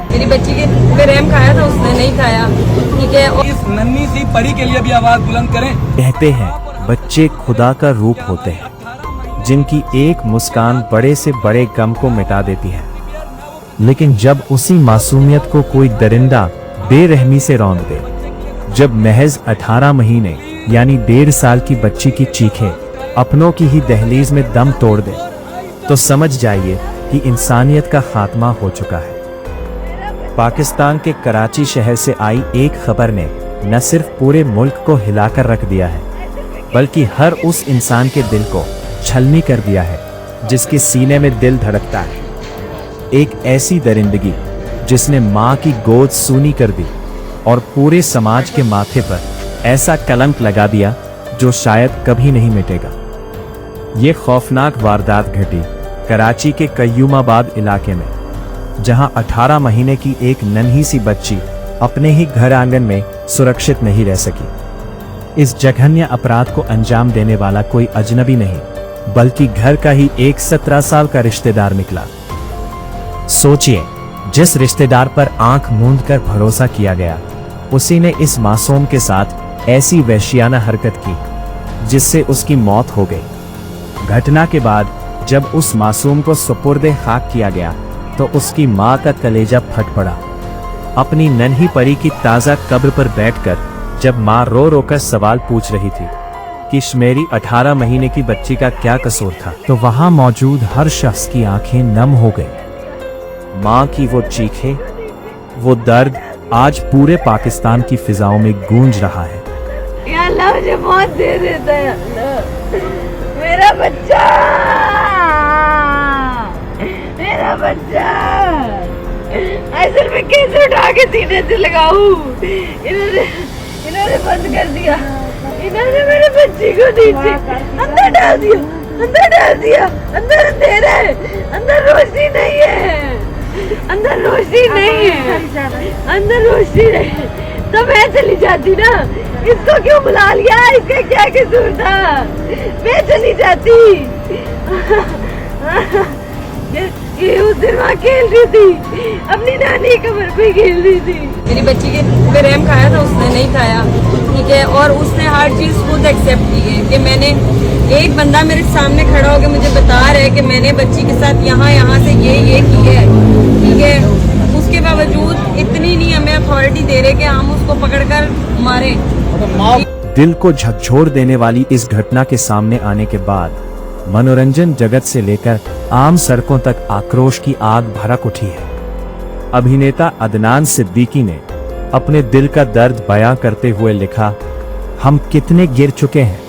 मेरी बच्ची के रहम खाया था, उसने नहीं खाया, ठीक है। इस नन्ही सी परी के लिए भी आवाज बुलंद करें। कहते हैं बच्चे खुदा का रूप होते हैं, जिनकी एक मुस्कान बड़े से बड़े गम को मिटा देती है। लेकिन जब उसी मासूमियत को कोई दरिंदा बेरहमी से रौंद दे, जब महज 18 महीने यानी 1.5 साल की बच्ची की चीखें अपनों की ही दहलीज में दम तोड़ दे, तो समझ जाइए कि इंसानियत का खात्मा हो चुका है। पाकिस्तान के कराची शहर से आई एक खबर ने न सिर्फ पूरे मुल्क को हिलाकर रख दिया है, बल्कि हर उस इंसान के दिल को छलनी कर दिया है जिसके सीने में दिल धड़कता है। एक ऐसी दरिंदगी जिसने माँ की गोद सूनी कर दी और पूरे समाज के माथे पर ऐसा कलंक लगा दिया जो शायद कभी नहीं मिटेगा। ये खौफनाक वारदात घटी कराची के कय्यूमाबाद इलाके में, जहां 18 महीने की एक नन्ही सी बच्ची अपने ही घर आंगन में सुरक्षित नहीं रह सकी। इस जघन्य अपराध को अंजाम देने वाला कोई अजनबी नहीं, बल्कि घर का ही एक 17 साल का रिश्तेदार निकला। सोचिए, जिस रिश्तेदार पर आंख मूंद कर भरोसा किया गया, उसी ने इस मासूम के साथ ऐसी वहशियाना हरकत की जिससे उसकी मौत हो गई। घटना के बाद जब उस मासूम को सुपुर्दे खाक किया गया तो उसकी माँ का कलेजा फट पड़ा। अपनी नन्ही परी की ताज़ा कब्र पर बैठकर जब माँ रो रो कर सवाल पूछ रही थी कि मेरी 18 महीने की बच्ची का क्या कसूर था, तो वहां मौजूद हर शख्स की आंखें नम हो गई। माँ की वो चीखें, वो दर्द आज पूरे पाकिस्तान की फिजाओं में गूंज रहा है। या अल्लाह मुझे मौत दे देता है अल्लाह। मेरा बच्चा, मेरा बच्चा। ऐसे में कैसे उठा के सीने से लगाऊं? इन्होंने बंद कर दिया, इन्होंने मेरे बच्ची को नीचे अंदर डाल दिया, अंदर डाल दिया। अंदर अंधेरा है, अंदर रोशनी नहीं है, अंदर रोशनी नहीं है, अंदर रोशनी नहीं है। तो मैं चली जाती ना, इसको क्यों बुला लिया? इसका क्या कसूर था? मैं चली जाती। ये उस दिन वहाँ खेल रही थी, अपनी नानी कमर पे खेल रही थी। मेरी बच्ची के रहम खाया था, उसने नहीं खाया, ठीक है। और उसने हर चीज़ खुद एक्सेप्ट की है कि मैंने, एक बंदा मेरे सामने खड़ा होकर मुझे बता रहा है कि मैंने बच्ची के साथ यहाँ से ये की है, ठीक है। उसके बावजूद इतनी नहीं हमें अथॉरिटी दे रहे कि हम उसको पकड़कर मारे। दिल को झकझोर देने वाली इस घटना के सामने आने के बाद मनोरंजन जगत से लेकर आम सड़कों तक आक्रोश की आग भड़क उठी है। अभिनेता अदनान सिद्दीकी ने अपने दिल का दर्द बयां करते हुए लिखा, हम कितने गिर चुके हैं।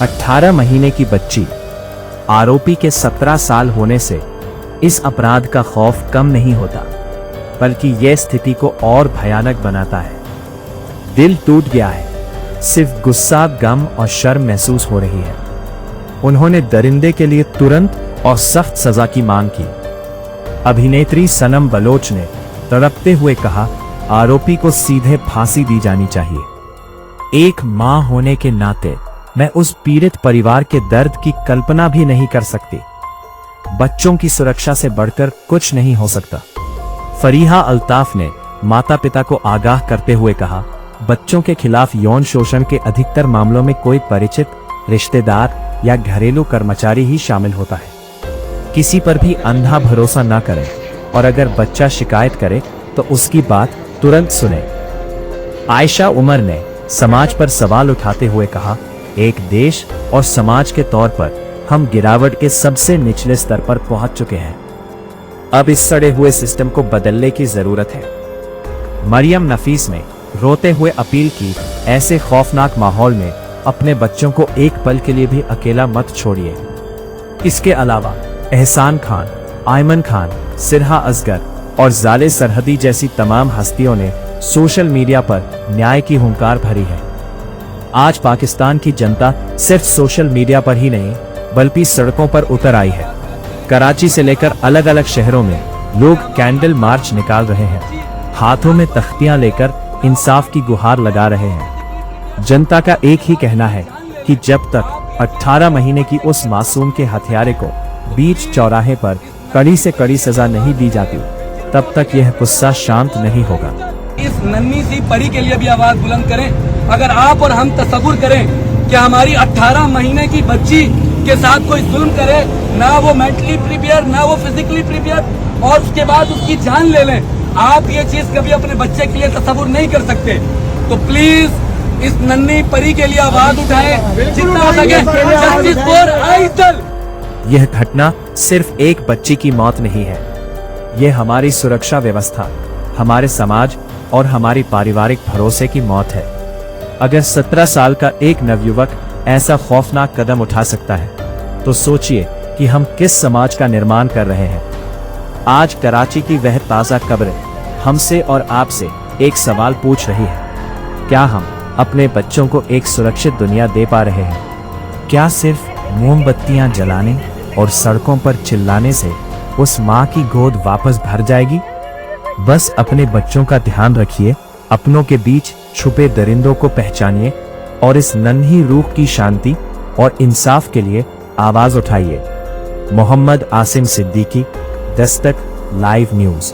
18 महीने की बच्ची, आरोपी के 17 साल होने से इस अपराध का खौफ कम नहीं होता, बल्कि यह स्थिति को और भयानक बनाता है। दिल टूट गया है, सिर्फ गुस्सा, गम और शर्म महसूस हो रही है। उन्होंने दरिंदे के लिए तुरंत और सख्त सजा की मांग की। अभिनेत्री सनम बलोच ने तड़पते हुए कहा, आरोपी को सीधे फांसी दी जानी चाहिए। एक मां होने के नाते मैं उस पीड़ित परिवार के दर्द की कल्पना भी नहीं कर सकती। बच्चों की सुरक्षा से बढ़कर कुछ नहीं हो सकता। फरीहा अल्ताफ ने माता पिता को आगाह करते हुए कहा, बच्चों के खिलाफ यौन शोषण के अधिकतर मामलों में कोई परिचित, रिश्तेदार या घरेलू कर्मचारी ही शामिल होता है। किसी पर भी अंधा भरोसा न करें और अगर बच्चा शिकायत करे तो उसकी बात तुरंत सुने। आयशा उमर ने समाज पर सवाल उठाते हुए कहा, एक देश और समाज के तौर पर हम गिरावट के सबसे निचले स्तर पर पहुंच चुके हैं। अब इस सड़े हुए सिस्टम को बदलने की जरूरत है। मरियम नफीस ने रोते हुए अपील की, ऐसे खौफनाक माहौल में अपने बच्चों को एक पल के लिए भी अकेला मत छोड़िए। इसके अलावा एहसान खान, आयमन खान, सिरहा असगर और जाले सरहदी जैसी तमाम हस्तियों ने सोशल मीडिया पर न्याय की हुंकार भरी है। आज पाकिस्तान की जनता सिर्फ सोशल मीडिया पर ही नहीं बल्कि सड़कों पर उतर आई है। कराची से लेकर अलग अलग शहरों में लोग कैंडल मार्च निकाल रहे हैं, हाथों में तख्तियां लेकर इंसाफ की गुहार लगा रहे हैं। जनता का एक ही कहना है कि जब तक 18 महीने की उस मासूम के हत्यारे को बीच चौराहे पर कड़ी से कड़ी सजा नहीं दी जाती, तब तक यह गुस्सा शांत नहीं होगा। इस नन्ही सी परी के लिए भी आवाज बुलंद करें। अगर आप और हम तसव्वुर करें कि हमारी 18 महीने की बच्ची के साथ कोई जुल्म करे, ना वो मेंटली प्रिपेयर ना वो फिजिकली प्रिपेयर, और उसके बाद उसकी जान ले लें, आप ये चीज कभी अपने बच्चे के लिए तसव्वुर नहीं कर सकते। तो प्लीज इस नन्ही परी के लिए आवाज उठाएं, जितना हो सके जस्टिस फॉर आइदल। यह घटना सिर्फ एक बच्ची की मौत नहीं है, यह हमारी सुरक्षा व्यवस्था, हमारे समाज और हमारी पारिवारिक भरोसे की मौत है। अगर 17 साल का एक नवयुवक ऐसा खौफनाक कदम उठा सकता है, तो सोचिए कि हम किस समाज का निर्माण कर रहे हैं। आज कराची की वह ताज़ा कब्र हमसे और आपसे एक सवाल पूछ रही है, क्या हम अपने बच्चों को एक सुरक्षित दुनिया दे पा रहे हैं? क्या सिर्फ मोमबत्तियां जलाने और सड़कों पर चिल्लाने से उस माँ की गोद वापस भर जाएगी? बस अपने बच्चों का ध्यान रखिए, अपनों के बीच छुपे दरिंदों को पहचानिए और इस नन्ही रूह की शांति और इंसाफ के लिए आवाज उठाइए। Mohammad Asim Siddiqui, Dastak live news.